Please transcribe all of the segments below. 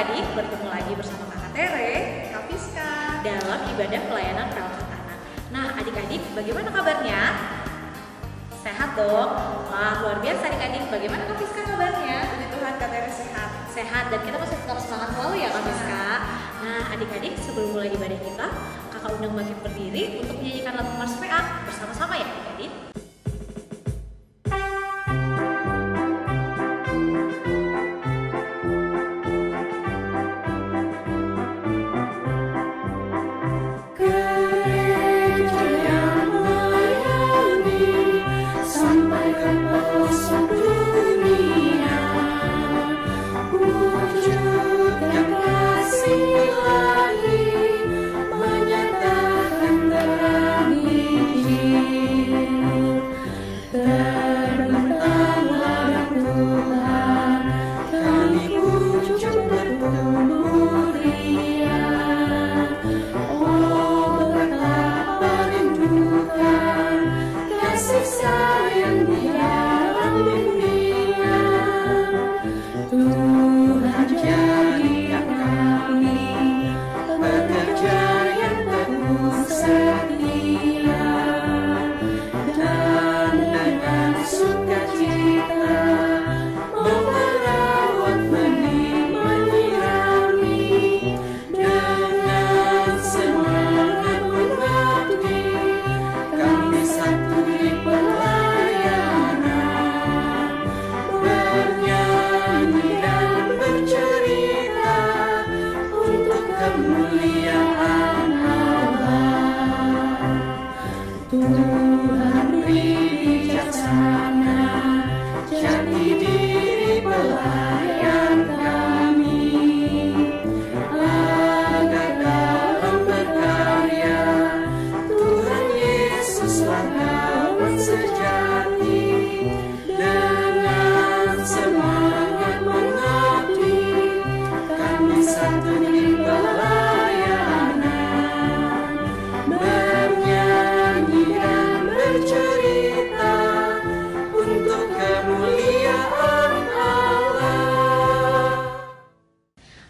adik-adik, bertemu lagi bersama Kakak Tere, Kak Fiska, dalam ibadah pelayanan pelawak anak. Nah, adik-adik, bagaimana kabarnya? Sehat dong? Wah, luar biasa adik-adik. Bagaimana Kak Fiska kabarnya? puji Tuhan Kak Tere sehat. Sehat, dan kita masih tetap semangat selalu ya Kak Fiska. Nah, adik-adik, sebelum mulai ibadah kita, Kakak undang bangkit berdiri untuk menyanyikan lagu Mars PA bersama-sama ya adik-adik.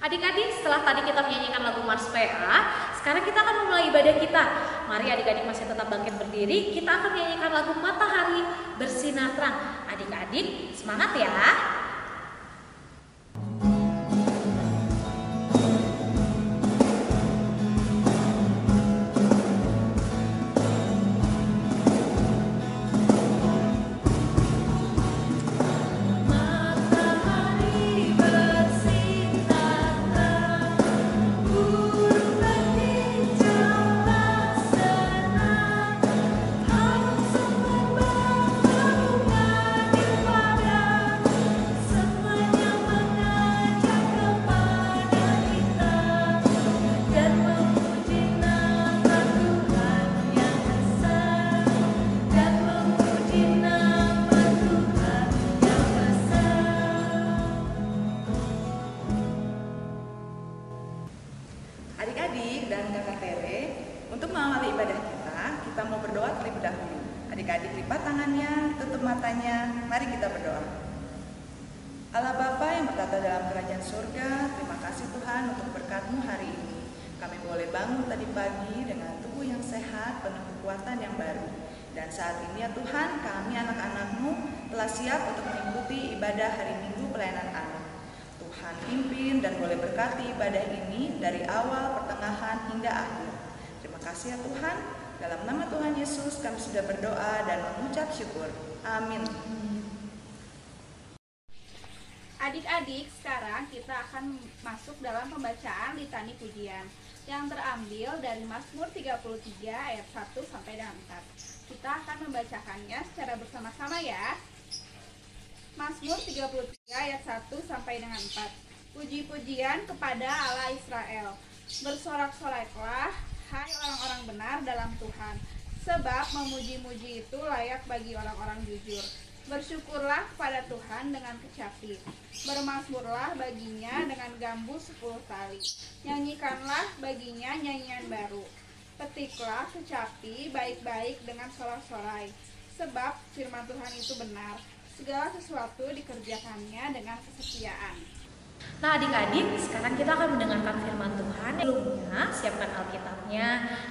Adik-adik, setelah tadi kita menyanyikan lagu Mars PA, sekarang kita akan memulai ibadah kita. Mari adik-adik masih tetap bangkit berdiri, kita akan menyanyikan lagu Matahari Bersinar Terang. Adik-adik, semangat ya! Adik-adik dan Kakak Tere, untuk mengawali ibadah kita mau berdoa terlebih dahulu. Adik-adik lipat tangannya, tutup matanya, mari kita berdoa. Allah Bapa yang bertata dalam kerajaan surga, terima kasih Tuhan untuk berkat-Mu hari ini. Kami boleh bangun tadi pagi dengan tubuh yang sehat, penuh kekuatan yang baru. Dan saat ini ya Tuhan, kami anak-anak-Mu telah siap untuk mengikuti ibadah hari Minggu pelayanan anak. Tuhan pimpin dan boleh berkati ibadah ini dari awal, pertengahan, hingga akhir. Terima kasih ya Tuhan. Dalam nama Tuhan Yesus kami sudah berdoa dan mengucap syukur. Amin. Adik-adik, sekarang kita akan masuk dalam pembacaan litani pujian yang terambil dari Mazmur 33 ayat 1 sampai dengan 4. Kita akan membacakannya secara bersama-sama ya. Mazmur 33 ayat 1 sampai dengan 4. Puji-pujian kepada Allah Israel. Bersorak-soraklah, hai orang-orang benar dalam Tuhan, sebab memuji-muji itu layak bagi orang-orang jujur. Bersyukurlah kepada Tuhan dengan kecapi, bermazmurlah baginya dengan gambu 10 tali. Nyanyikanlah baginya nyanyian baru. Petiklah kecapi baik-baik dengan sorak-sorai, sebab firman Tuhan itu benar. Segala sesuatu dikerjakannya dengan kesetiaan. Nah adik-adik, sekarang kita akan mendengarkan firman Tuhan. Sebelumnya, siapkan Alkitabnya.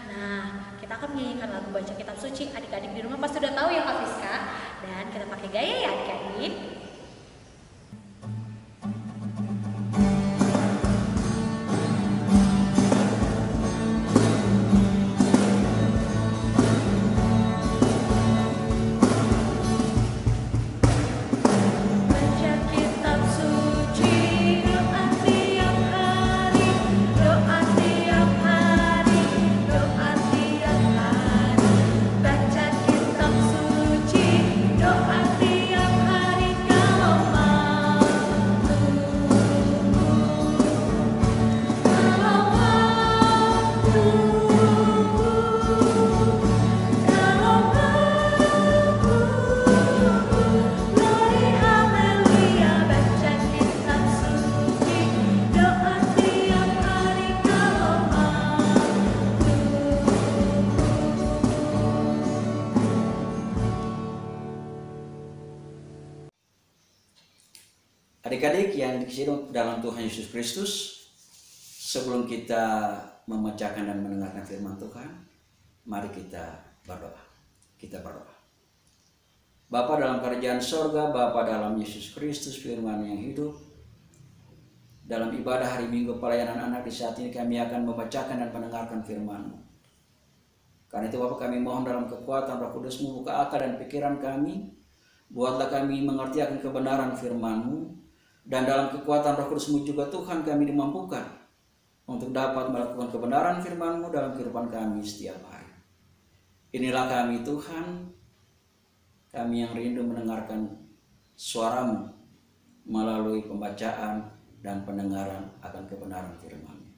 Nah, kita akan menyanyikan lagu baca kitab suci. Adik-adik di rumah pasti sudah tahu ya Kak Fiska. Dan kita pakai gaya ya adik-adik. Adik-adik yang dikasihi dalam Tuhan Yesus Kristus, sebelum kita memecahkan dan mendengarkan firman Tuhan, mari kita berdoa. Kita berdoa. Bapa dalam kerajaan sorga, Bapa dalam Yesus Kristus firman yang hidup, dalam ibadah hari Minggu pelayanan anak di saat ini kami akan membacakan dan mendengarkan firman-Mu. Karena itu Bapa kami mohon dalam kekuatan Roh Kudus-Mu buka akal dan pikiran kami, buatlah kami mengerti akan kebenaran firman-Mu. Dan dalam kekuatan Roh Kudus-Mu juga Tuhan kami dimampukan untuk dapat melakukan kebenaran firman-Mu dalam kehidupan kami setiap hari. Inilah kami Tuhan, kami yang rindu mendengarkan suara-Mu melalui pembacaan dan pendengaran akan kebenaran firman-Mu.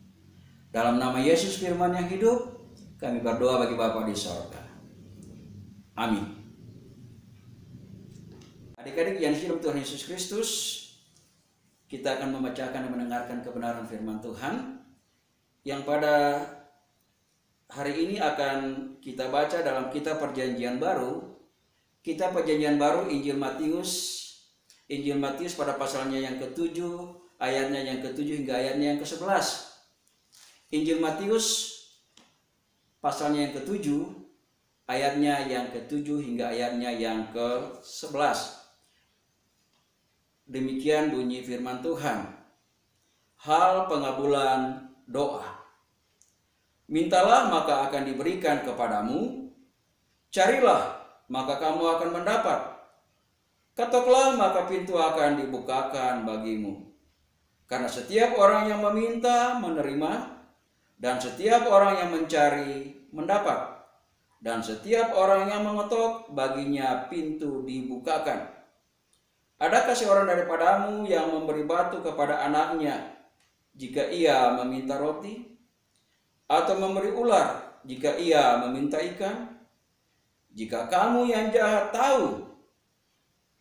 Dalam nama Yesus firman yang hidup, kami berdoa bagi Bapa di sorga. Amin. Adik-adik yang hidup Tuhan Yesus Kristus, kita akan membacakan dan mendengarkan kebenaran firman Tuhan yang pada hari ini akan kita baca dalam kitab Perjanjian Baru. Kitab Perjanjian Baru Injil Matius pada pasalnya yang ke-7, ayatnya yang ke-7 hingga ayatnya yang ke-11. Injil Matius pasalnya yang ke-7, ayatnya yang ke-7 hingga ayatnya yang ke-11. Demikian bunyi firman Tuhan. Hal pengabulan doa. Mintalah maka akan diberikan kepadamu. Carilah maka kamu akan mendapat. Ketoklah maka pintu akan dibukakan bagimu. Karena setiap orang yang meminta menerima, dan setiap orang yang mencari mendapat, dan setiap orang yang mengetok baginya pintu dibukakan. Adakah seorang daripadamu yang memberi batu kepada anaknya jika ia meminta roti? Atau memberi ular jika ia meminta ikan? Jika kamu yang jahat tahu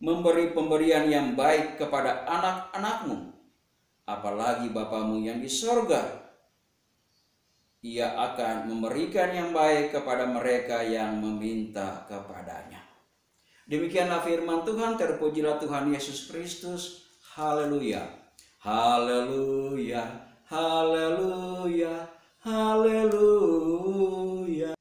memberi pemberian yang baik kepada anak-anakmu, apalagi Bapamu yang di sorga, ia akan memberikan yang baik kepada mereka yang meminta kepadanya. Demikianlah firman Tuhan, terpujilah Tuhan Yesus Kristus. Haleluya, haleluya, haleluya, haleluya.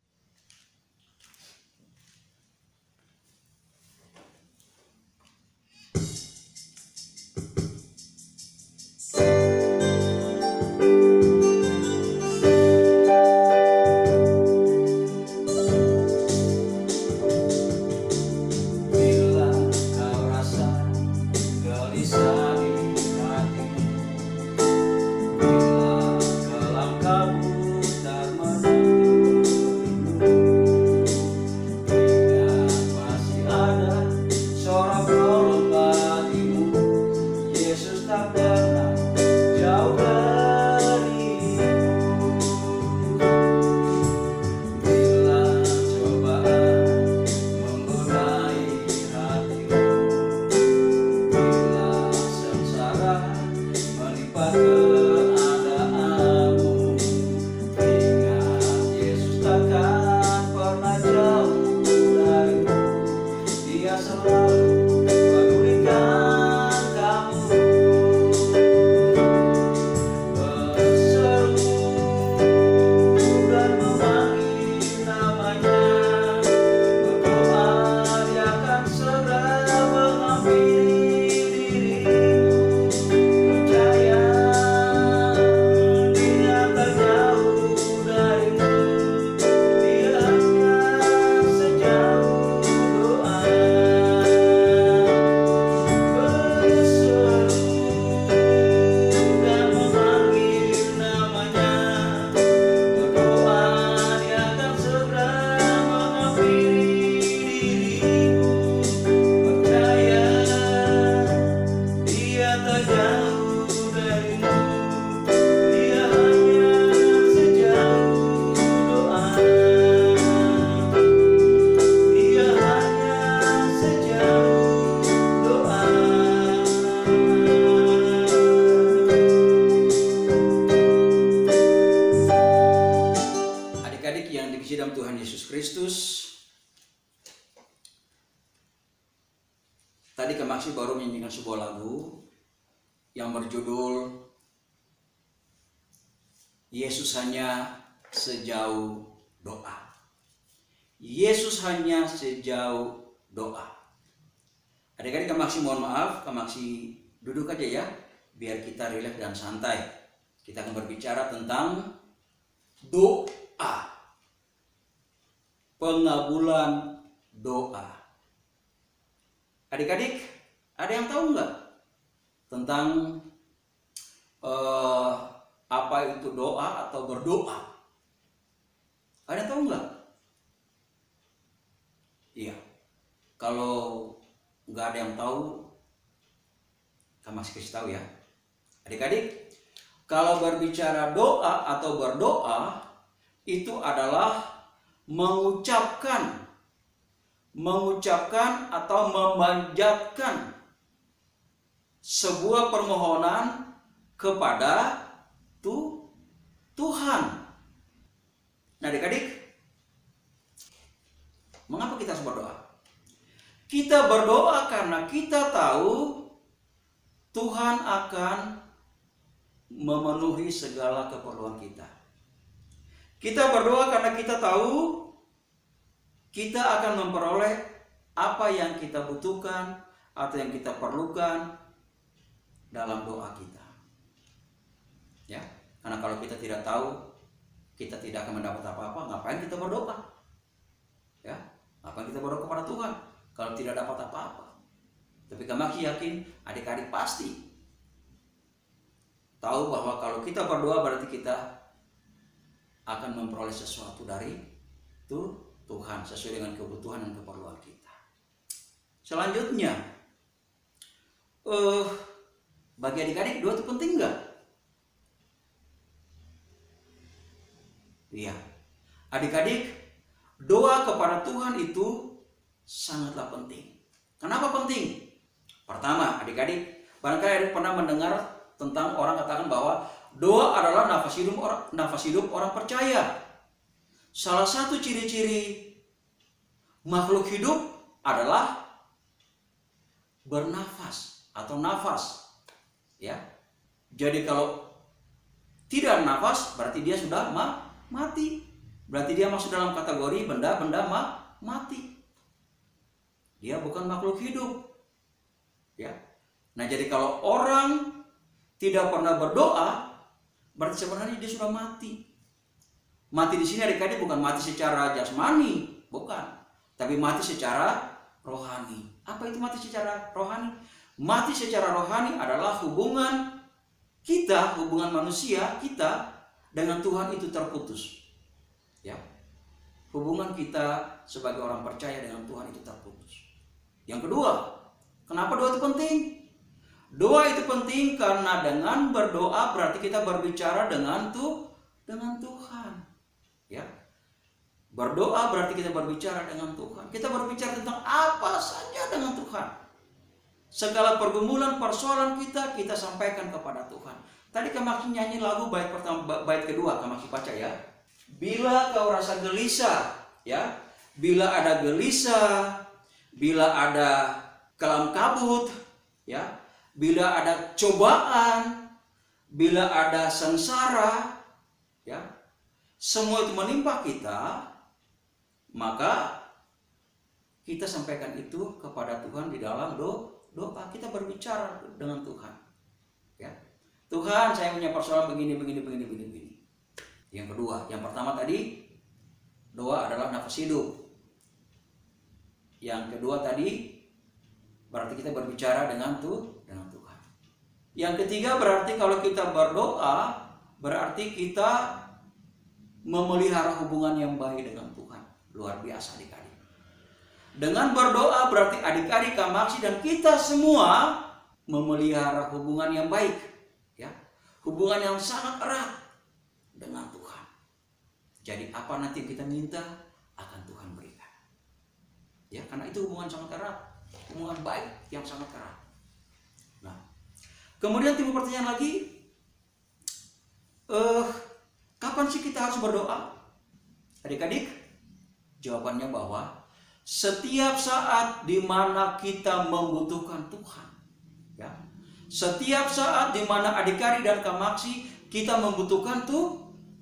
Bila kelam kamu tak menang, Yesus Kristus, tadi Kak Maksi baru menyanyikan sebuah lagu yang berjudul Yesus hanya sejauh doa. Yesus hanya sejauh doa. Adik-adik Kak Maksi mohon maaf, Kak Maksi duduk aja ya, biar kita rileks dan santai. Kita akan berbicara tentang doa, pengabulan doa. Adik-adik, ada yang tahu nggak tentang apa itu doa atau berdoa? Ada yang tahu nggak? Iya, kalau nggak ada yang tahu, Kak Maksi kasih tahu ya. Adik-adik, kalau berbicara doa atau berdoa, itu adalah mengucapkan atau memanjatkan sebuah permohonan kepada Tuhan. Nah, adik-adik, mengapa kita harus berdoa? Kita berdoa karena kita tahu Tuhan akan memenuhi segala keperluan kita. Kita berdoa karena kita tahu kita akan memperoleh apa yang kita butuhkan atau yang kita perlukan dalam doa kita. Ya, karena kalau kita tidak tahu, kita tidak akan mendapat apa-apa. Ngapain kita berdoa? Ya, ngapain kita berdoa kepada Tuhan kalau tidak dapat apa-apa? Tapi kami yakin adik-adik pasti tahu bahwa kalau kita berdoa berarti kita akan memperoleh sesuatu dari Tuhan sesuai dengan kebutuhan dan keperluan kita. Selanjutnya, bagi adik-adik doa itu penting nggak? Iya, adik-adik, doa kepada Tuhan itu sangatlah penting. Kenapa penting? Pertama, adik-adik, barangkali adik pernah mendengar tentang orang katakan bahwa doa adalah nafas hidup orang percaya. Salah satu ciri-ciri makhluk hidup adalah bernafas atau nafas. Ya. Jadi kalau tidak nafas berarti dia sudah mati. Berarti dia masuk dalam kategori benda-benda mati. Dia bukan makhluk hidup. Ya. Nah, jadi kalau orang tidak pernah berdoa, berarti sebenarnya dia sudah mati. Mati di sini adik-adik bukan mati secara jasmani, bukan, tapi mati secara rohani. Apa itu mati secara rohani? Mati secara rohani adalah hubungan kita, hubungan manusia kita dengan Tuhan itu terputus. Ya, hubungan kita sebagai orang percaya dengan Tuhan itu terputus. Yang kedua, kenapa doa itu penting? Doa itu penting karena dengan berdoa berarti kita berbicara dengan Tuhan. Ya. Berdoa berarti kita berbicara dengan Tuhan. Kita berbicara tentang apa saja dengan Tuhan. Segala pergumulan, persoalan kita sampaikan kepada Tuhan. Tadi Kak Maksi nyanyi lagu bait pertama, bait kedua Kak Maksi baca ya. Bila kau rasa gelisah, ya. Bila ada gelisah, bila ada kelam kabut, ya. Bila ada cobaan, bila ada sengsara, ya, semua itu menimpa kita, maka kita sampaikan itu kepada Tuhan di dalam doa. Kita berbicara dengan Tuhan. Ya, Tuhan, saya punya persoalan begini. Yang kedua, yang pertama tadi doa adalah nafas hidup. Yang kedua tadi berarti kita berbicara dengan Tuhan. Yang ketiga berarti kalau kita berdoa berarti kita memelihara hubungan yang baik dengan Tuhan. Luar biasa adik-adik. Dengan berdoa berarti adik-adik Kak Maksi dan kita semua memelihara hubungan yang baik, ya. Hubungan yang sangat erat dengan Tuhan. Jadi apa nanti kita minta akan Tuhan berikan. Ya, karena itu hubungan sangat erat, hubungan baik yang sangat erat. Nah, kemudian timbul pertanyaan lagi, kapan sih kita harus berdoa? Adik-adik, Jawabannya bahwa setiap saat di mana kita membutuhkan Tuhan, ya, setiap saat di mana adik-adik dan Kak Maksi kita membutuhkan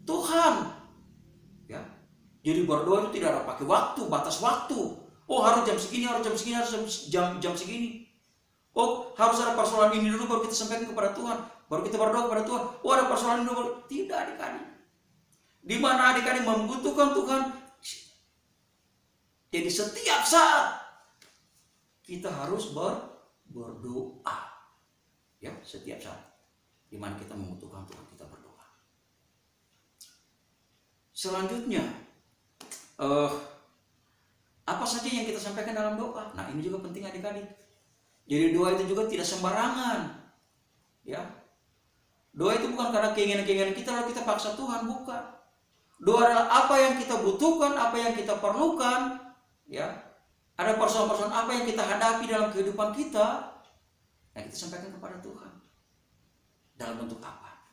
Tuhan, ya. Jadi berdoa itu tidak ada pakai waktu, batas waktu. Oh, harus jam segini, harus jam segini, harus jam segini. Oh, harus ada persoalan ini dulu baru kita sampaikan kepada Tuhan, baru kita berdoa kepada Tuhan. Oh, ada persoalan ini dulu. Tidak, adik-adik. Di mana adik-adik membutuhkan Tuhan, jadi setiap saat kita harus berdoa. Ya, setiap saat di mana kita membutuhkan Tuhan, kita berdoa. Selanjutnya, apa saja yang kita sampaikan dalam doa? Nah, ini juga penting adik-adik. Jadi doa itu juga tidak sembarangan. Ya. Doa itu bukan karena keinginan-keinginan kita lalu kita paksa Tuhan, bukan. Doa adalah apa yang kita butuhkan, apa yang kita perlukan, ya. Ada persoalan-persoalan apa yang kita hadapi dalam kehidupan kita, yang kita sampaikan kepada Tuhan. Dalam bentuk apa?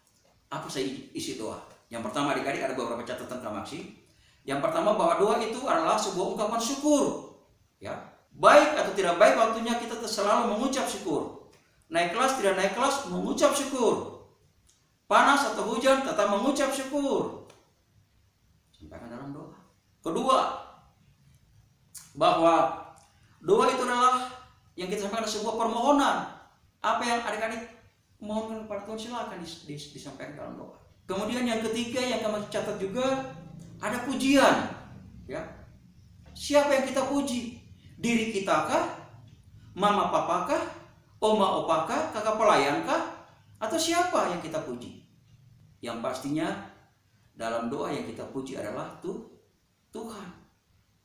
Apa saja isi doa? Yang pertama adik-adik ada beberapa catatan Kak Maksi. Yang pertama bahwa doa itu adalah sebuah ungkapan syukur. Ya, baik atau tidak baik waktunya kita selalu mengucap syukur. Naik kelas tidak naik kelas mengucap syukur. Panas atau hujan tetap mengucap syukur. Sampaikan dalam doa. Kedua, bahwa doa itu adalah yang kita sampaikan sebuah permohonan. Apa yang adik-adik mohonkan kepada Tuhan silakan disampaikan dalam doa. Kemudian yang ketiga yang kami catat juga ada pujian, ya. Siapa yang kita puji? Diri kita kah? Mama papa kah? Oma opa kah? Kakak pelayan kah? Atau siapa yang kita puji? Yang pastinya dalam doa yang kita puji adalah Tuhan.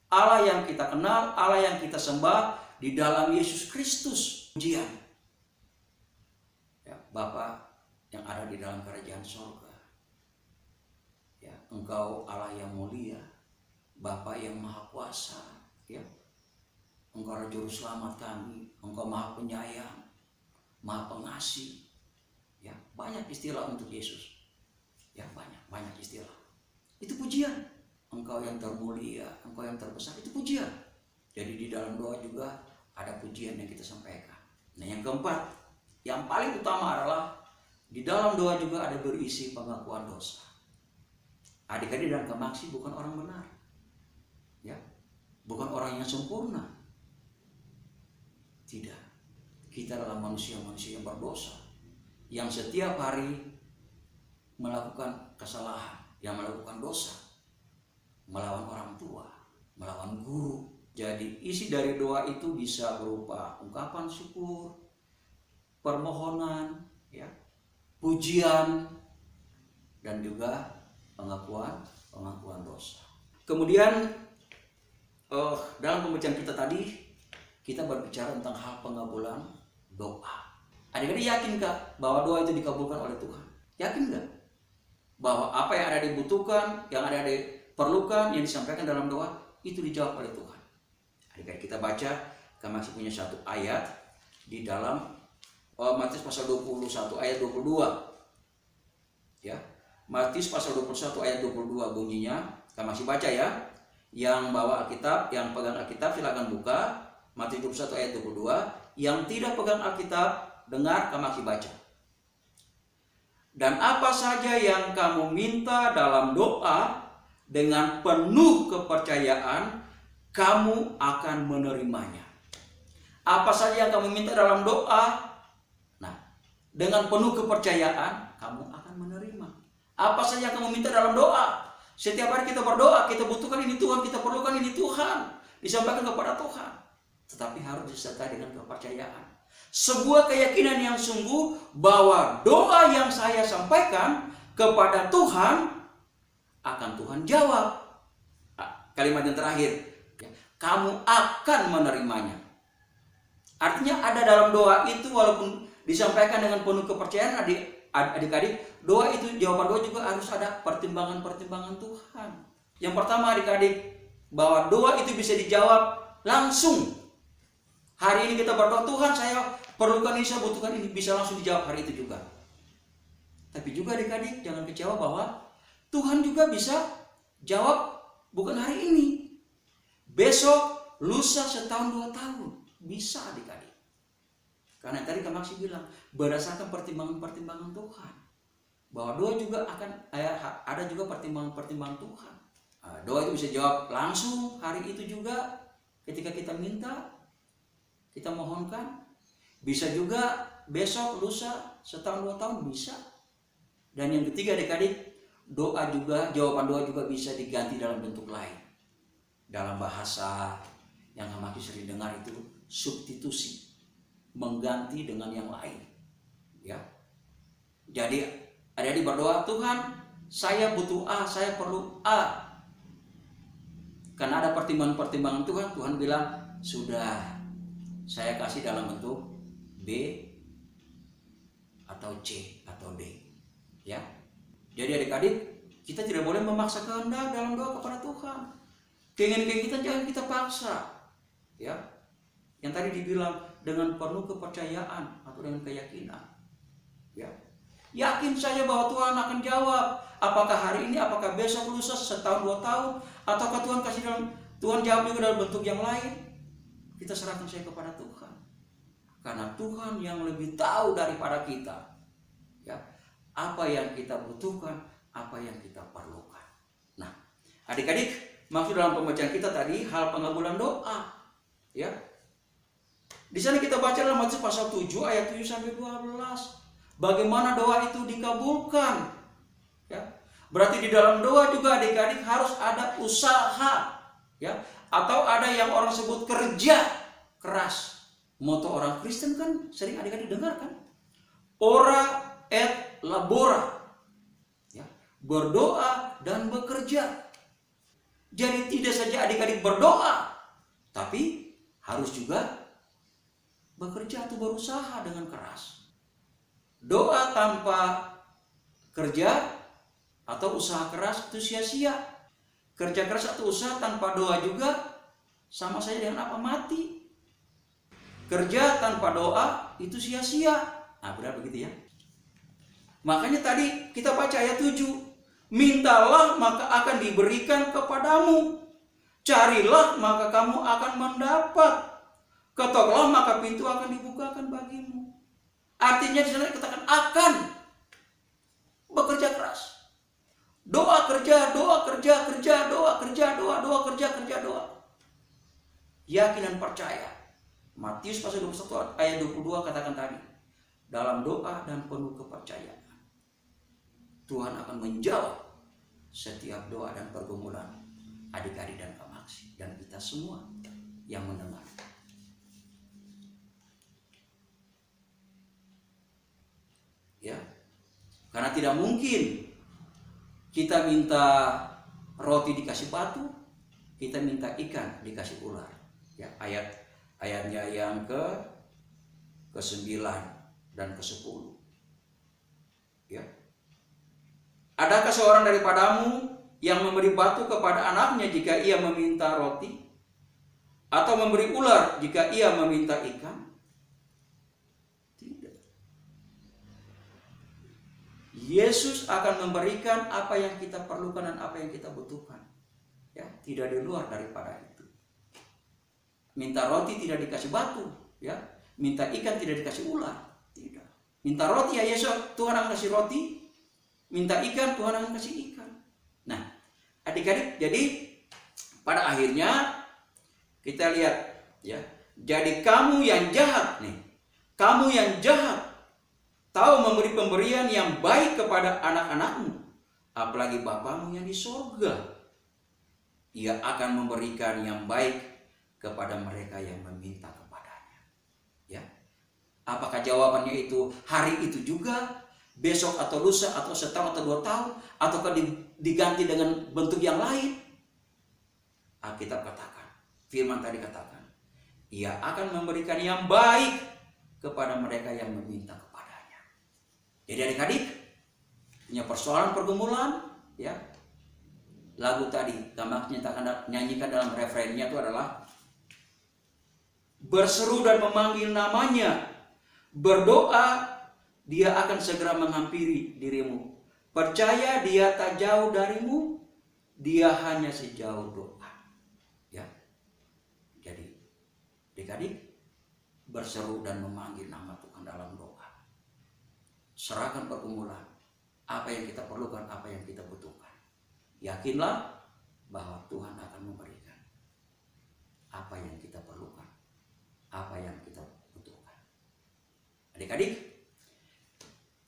Allah yang kita kenal, Allah yang kita sembah di dalam Yesus Kristus. Pujian. Ya, Bapa yang ada di dalam kerajaan surga. Ya, Engkau Allah yang mulia, Bapa yang maha kuasa, ya. Engkau adalah juru selamat kami, Engkau maha penyayang, maha pengasih. Ya, banyak istilah untuk Yesus. Ya, banyak istilah. Itu pujian. Engkau yang termulia, Engkau yang terbesar, itu pujian. Jadi di dalam doa juga ada pujian yang kita sampaikan. Nah, yang keempat, yang paling utama adalah di dalam doa juga ada berisi pengakuan dosa. Adik-adik dan Kak Maksi bukan orang benar, ya, bukan orang yang sempurna. Tidak, kita adalah manusia-manusia yang berdosa, yang setiap hari melakukan kesalahan, yang melakukan dosa, melawan orang tua, melawan guru. Jadi isi dari doa itu bisa berupa ungkapan syukur, permohonan, ya, pujian, dan juga pengakuan dosa. Kemudian dalam pembacaan kita tadi kita berbicara tentang hal pengabulan doa. Adik-adik yakin gak bahwa doa itu dikabulkan oleh Tuhan? Yakin gak bahwa apa yang ada dibutuhkan, yang ada diperlukan, yang disampaikan dalam doa itu dijawab oleh Tuhan? Adik-adik kita baca, kami masih punya satu ayat di dalam Matius pasal 21 ayat 22. Ya. Matius pasal 21 ayat 22 bunyinya. Kita masih baca ya. Yang bawa Alkitab, yang pegang Alkitab silakan buka. Matius 21 ayat 22. Yang tidak pegang Alkitab, dengar, kamu masih baca. Dan apa saja yang kamu minta dalam doa, dengan penuh kepercayaan, kamu akan menerimanya. Apa saja yang kamu minta dalam doa, nah, dengan penuh kepercayaan, kamu akan menerima. Apa saja yang kamu minta dalam doa. Setiap hari kita berdoa, kita butuhkan ini Tuhan, kita perlukan ini Tuhan. Disampaikan kepada Tuhan. Tetapi harus disertai dengan kepercayaan. Sebuah keyakinan yang sungguh bahwa doa yang saya sampaikan kepada Tuhan, akan Tuhan jawab. Kalimat yang terakhir, kamu akan menerimanya. Artinya ada dalam doa itu walaupun disampaikan dengan penuh kepercayaan, adik-adik, doa itu, jawaban doa juga harus ada pertimbangan-pertimbangan Tuhan. Yang pertama adik-adik, bahwa doa itu bisa dijawab langsung. Hari ini kita berdoa, Tuhan saya perlukan ini, saya butuhkan ini, bisa langsung dijawab hari itu juga. Tapi juga adik-adik jangan kecewa bahwa Tuhan juga bisa jawab bukan hari ini, besok, lusa, setahun, 2 tahun. Bisa adik-adik. Karena tadi Kak Maksi bilang, berdasarkan pertimbangan-pertimbangan Tuhan. Bahwa doa juga ada juga pertimbangan-pertimbangan Tuhan. Doa itu bisa jawab langsung hari itu juga ketika kita minta, kita mohonkan. Bisa juga besok, lusa, setahun, 2 tahun bisa. Dan yang ketiga adik-adik, jawaban doa juga bisa diganti dalam bentuk lain. Dalam bahasa yang Kak Maksi sering dengar itu substitusi, mengganti dengan yang lain. Ya. Jadi adik-adik berdoa, Tuhan, saya butuh A, saya perlu A. Karena ada pertimbangan-pertimbangan Tuhan, Tuhan bilang, sudah, saya kasih dalam bentuk B atau C atau D. Ya. Jadi adik-adik, kita tidak boleh memaksa kehendak dalam doa kepada Tuhan. Keinginan kita jangan kita paksa. Ya. Yang tadi dibilang dengan penuh kepercayaan atau dengan keyakinan. Ya. Yakin saja bahwa Tuhan akan jawab. Apakah hari ini, apakah besok, lusa, setahun, 2 tahun, ataukah Tuhan jawab juga dalam bentuk yang lain. Kita serahkan saja kepada Tuhan. Karena Tuhan yang lebih tahu daripada kita. Ya, apa yang kita butuhkan, apa yang kita perlukan. Nah, adik-adik, maksud dalam pembacaan kita tadi hal pengabulan doa. Ya. Di sana kita baca dalam Matius pasal 7 ayat 7 sampai 12. Bagaimana doa itu dikabulkan. Ya. Berarti di dalam doa juga adik-adik harus ada usaha. Ya. Atau ada yang orang sebut kerja keras. Moto orang Kristen kan sering adik-adik dengar kan? Ora et labora. Ya. Berdoa dan bekerja. Jadi tidak saja adik-adik berdoa, tapi harus juga bekerja atau berusaha dengan keras. Doa tanpa kerja atau usaha keras itu sia-sia. Kerja keras atau usaha tanpa doa juga sama saja dengan apa? Mati. Kerja tanpa doa itu sia-sia. Nah, benar begitu ya. Makanya tadi kita baca ayat 7. Mintalah maka akan diberikan kepadamu. Carilah maka kamu akan mendapat. Ketoklah maka pintu akan dibukakan bagimu. Artinya di sana dikatakan akan bekerja keras. Doa kerja, doa kerja, kerja, doa kerja, doa kerja, doa. Yakin dan percaya. Matius pasal 21 ayat 22 katakan tadi. Dalam doa dan penuh kepercayaan, Tuhan akan menjawab setiap doa dan pergumulan adik-adik dan Kak Maksi dan kita semua yang mendengar. Ya, karena tidak mungkin kita minta roti dikasih batu, kita minta ikan dikasih ular. Ya, ayatnya yang ke-9 dan ke-10. Ya. Adakah seorang daripadamu yang memberi batu kepada anaknya jika ia meminta roti, atau memberi ular jika ia meminta ikan? Yesus akan memberikan apa yang kita perlukan dan apa yang kita butuhkan. Ya, tidak di luar daripada itu. Minta roti tidak dikasih batu, ya. Minta ikan tidak dikasih ular, tidak. Minta roti ya Yesus, Tuhan akan kasih roti. Minta ikan, Tuhan akan kasih ikan. Nah, adik-adik, jadi pada akhirnya kita lihat, ya. Jadi kamu yang jahat nih, kamu yang jahat tahu memberi pemberian yang baik kepada anak-anakmu, apalagi Bapamu yang di sorga. Ia akan memberikan yang baik kepada mereka yang meminta kepadanya. Ya, apakah jawabannya itu hari itu juga, besok atau lusa atau setahun atau 2 tahun, ataukah diganti dengan bentuk yang lain? Alkitab katakan, firman tadi katakan, ia akan memberikan yang baik kepada mereka yang meminta kepadanya. Jadi adik-adik punya persoalan pergumulan, ya. Lagu tadi Kak nyanyikan dalam refrennya itu adalah berseru dan memanggil namanya, berdoa, dia akan segera menghampiri dirimu. Percaya dia tak jauh darimu, dia hanya sejauh doa. Ya. adik-adik berseru dan memanggil nama Tuhan dalam doa. Serahkan pergumulan, apa yang kita perlukan, apa yang kita butuhkan. Yakinlah bahwa Tuhan akan memberikan apa yang kita perlukan, apa yang kita butuhkan. Adik-adik,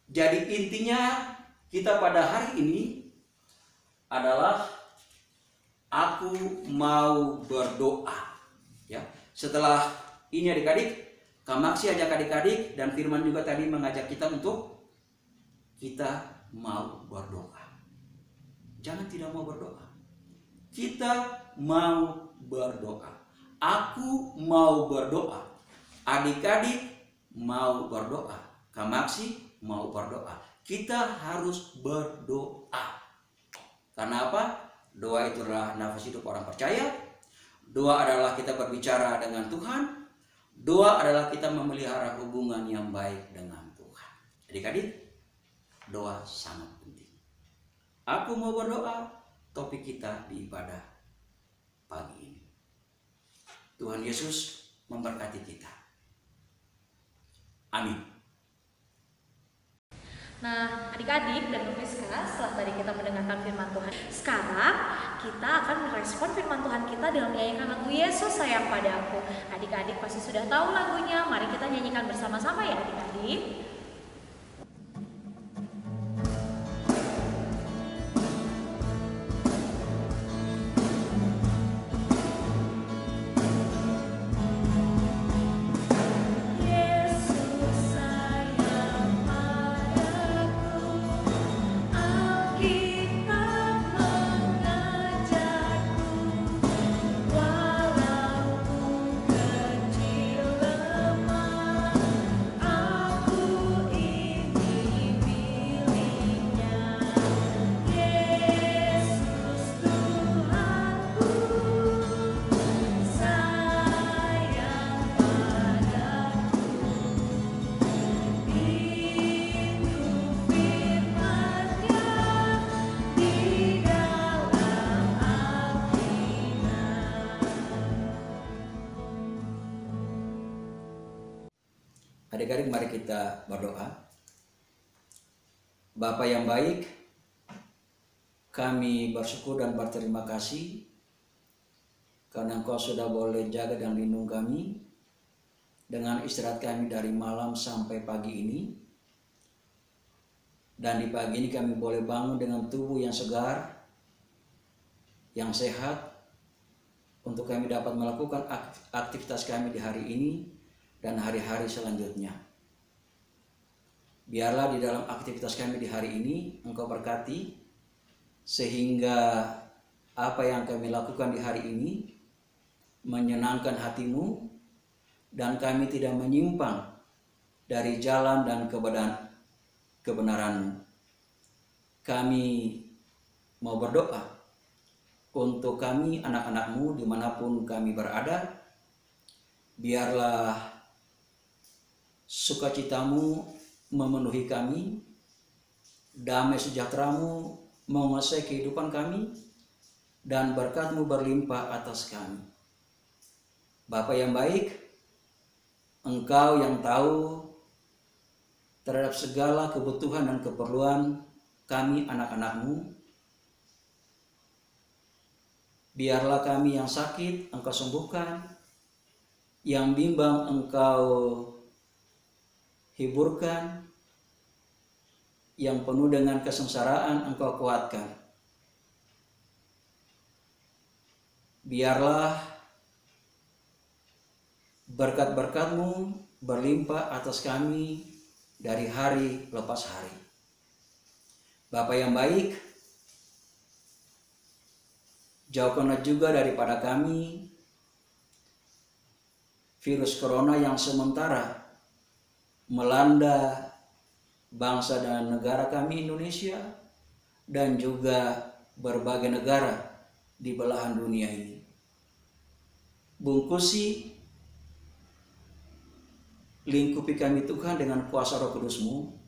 jadi intinya kita pada hari ini adalah aku mau berdoa. Ya, setelah ini adik-adik, Kamaksi ajak adik-adik dan Firman juga tadi mengajak kita untuk kita mau berdoa. Jangan tidak mau berdoa. Kita mau berdoa. Aku mau berdoa. Adik-adik mau berdoa. Kamaksi mau berdoa. Kita harus berdoa. Karena apa? Doa itu adalah nafas hidup orang percaya. Doa adalah kita berbicara dengan Tuhan. Doa adalah kita memelihara hubungan yang baik dengan Tuhan. Adik-adik, doa sangat penting. Aku mau berdoa, topik kita di ibadah pagi ini. Tuhan Yesus memberkati kita. Amin. Nah, adik-adik dan Nufiska, setelah tadi kita mendengarkan firman Tuhan, sekarang kita akan merespon firman Tuhan kita dengan menyanyikan lagu Yesus Sayang Padaku. Adik-adik pasti sudah tahu lagunya, mari kita nyanyikan bersama-sama ya adik-adik. Adik-adik, mari kita berdoa. Bapa yang baik, kami bersyukur dan berterima kasih karena Engkau sudah boleh jaga dan lindung kami dengan istirahat kami dari malam sampai pagi ini. Dan di pagi ini kami boleh bangun dengan tubuh yang segar, yang sehat, untuk kami dapat melakukan aktivitas kami di hari ini dan hari-hari selanjutnya. Biarlah di dalam aktivitas kami di hari ini Engkau berkati, sehingga apa yang kami lakukan di hari ini menyenangkan hati-Mu dan kami tidak menyimpang dari jalan dan kebenaran-Mu. Kami mau berdoa untuk kami anak-anak-Mu dimanapun kami berada. Biarlah sukacita-Mu memenuhi kami, damai sejahtera-Mu menguasai kehidupan kami, dan berkat-Mu berlimpah atas kami. Bapa yang baik, Engkau yang tahu terhadap segala kebutuhan dan keperluan kami anak-anak-Mu. Biarlah kami yang sakit Engkau sembuhkan, yang bimbang Engkau hiburkan, yang penuh dengan kesengsaraan Engkau kuatkan. Biarlah berkat-berkat-Mu berlimpah atas kami dari hari lepas hari. Bapa yang baik, jauhkanlah juga daripada kami virus corona yang sementara melanda bangsa dan negara kami Indonesia dan juga berbagai negara di belahan dunia ini. Bungkusi, lingkupi kami Tuhan dengan kuasa Roh Kudus-Mu,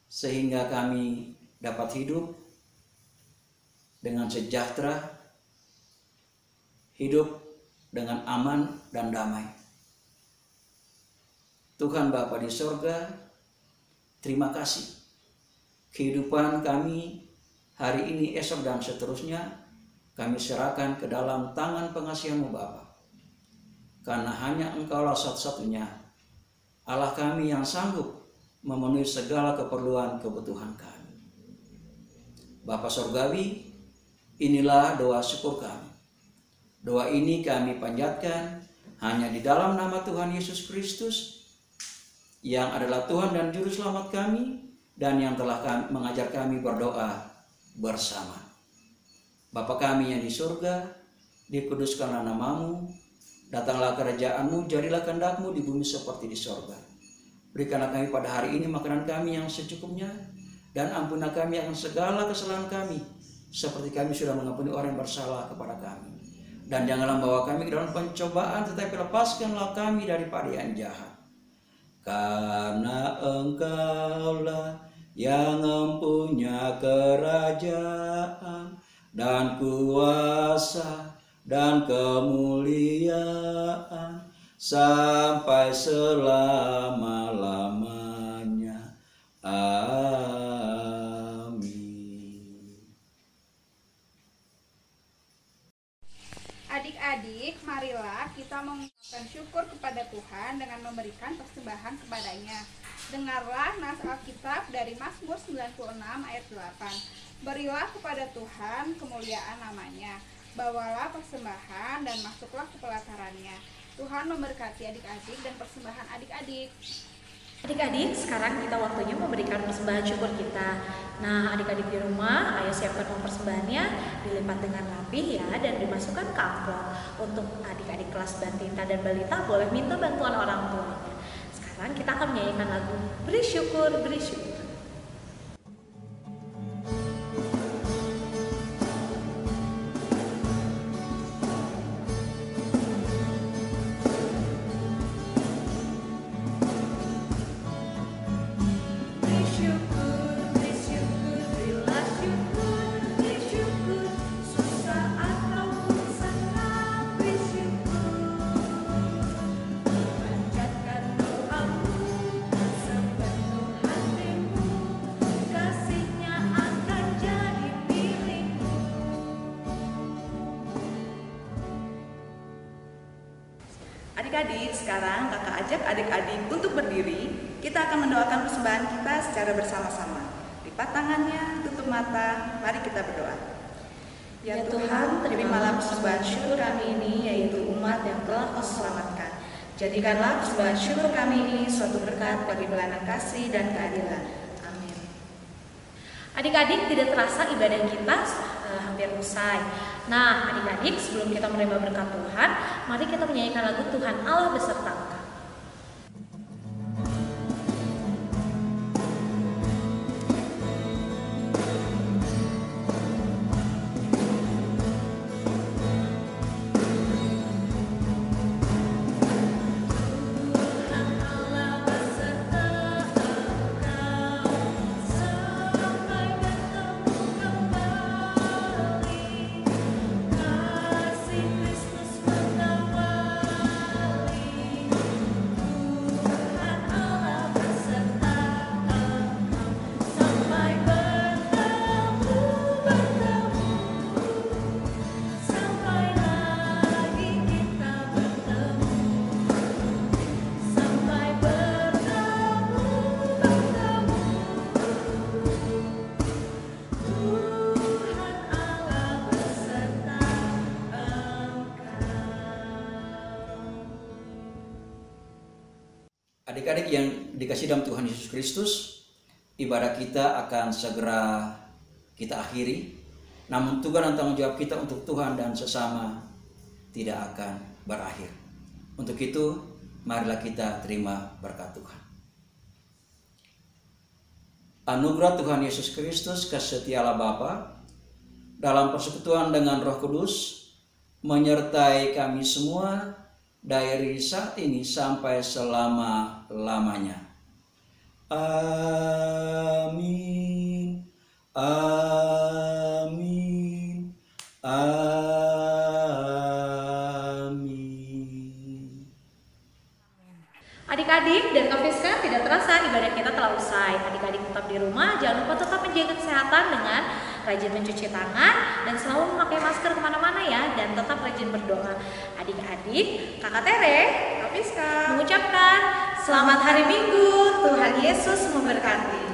sehingga kami dapat hidup dengan sejahtera, hidup dengan aman dan damai. Tuhan Bapa di sorga, terima kasih. Kehidupan kami hari ini, esok, dan seterusnya kami serahkan ke dalam tangan pengasihan-Mu Bapa. Karena hanya Engkaulah satu-satunya Allah kami yang sanggup memenuhi segala keperluan kebutuhan kami. Bapa Sorgawi, inilah doa syukur kami. Doa ini kami panjatkan hanya di dalam nama Tuhan Yesus Kristus, yang adalah Tuhan dan Juru Selamat kami, dan yang telah mengajar kami berdoa bersama. Bapa kami yang di surga, dikuduskanlah nama-Mu, datanglah kerajaan-Mu, jadilah kehendak-Mu di bumi seperti di sorga. Berikanlah kami pada hari ini makanan kami yang secukupnya, dan ampunilah kami akan segala kesalahan kami, seperti kami sudah mengampuni orang yang bersalah kepada kami. Dan janganlah membawa kami ke dalam pencobaan, tetapi lepaskanlah kami daripada yang jahat. Karena Engkaulah yang mempunyai kerajaan dan kuasa dan kemuliaan sampai selama-lamanya. Amin. Adik-adik, marilah kita mengucapkan syukur kepada Tuhan dengan memberikan persembahan kepadanya. Dengarlah nas Alkitab dari Mazmur 96 ayat 8. Berilah kepada Tuhan kemuliaan namanya. Bawalah persembahan dan masuklah ke pelatarannya. Tuhan memberkati adik-adik dan persembahan adik-adik. Adik-adik, sekarang kita waktunya memberikan persembahan syukur kita. Nah, adik-adik di rumah, ayo siapkan uang persembahannya, dilipat dengan rapi ya, dan dimasukkan ke amplop. Untuk adik-adik kelas Batita dan Balita boleh minta bantuan orang tuanya. Sekarang kita akan menyanyikan lagu Beri Syukur, Beri Syukur. Adik-adik, sekarang kakak ajak adik-adik untuk berdiri. Kita akan mendoakan persembahan kita secara bersama-sama. Lipat tangannya, tutup mata, mari kita berdoa. Ya Tuhan, terimalah persembahan syukur kami ini, yaitu umat yang telah Kau selamatkan. Jadikanlah persembahan syukur kami ini suatu berkat bagi pelayanan kasih dan keadilan. Amin. Adik-adik, tidak terasa ibadah kita hampir usai. Nah, adik-adik, sebelum kita menerima berkat Tuhan, mari kita menyanyikan lagu Tuhan Allah beserta Engkau. Adik-adik yang dikasih dalam Tuhan Yesus Kristus, ibadah kita akan segera kita akhiri. Namun tugas dan tanggung jawab kita untuk Tuhan dan sesama tidak akan berakhir. Untuk itu, marilah kita terima berkat Tuhan. Anugerah Tuhan Yesus Kristus, kasih setia Allah Bapa, dalam persekutuan dengan Roh Kudus, menyertai kami semua dari saat ini sampai selama-lamanya. Amin. Amin. Amin. Adif dan Kak Fiska, tidak terasa ibadah kita telah usai. Adik-adik tetap di rumah, jangan lupa tetap menjaga kesehatan dengan rajin mencuci tangan dan selalu memakai masker kemana-mana ya, dan tetap rajin berdoa. Adik-adik, Kakak Tere, Kak Fiska. mengucapkan selamat hari Minggu, Tuhan Yesus memberkati.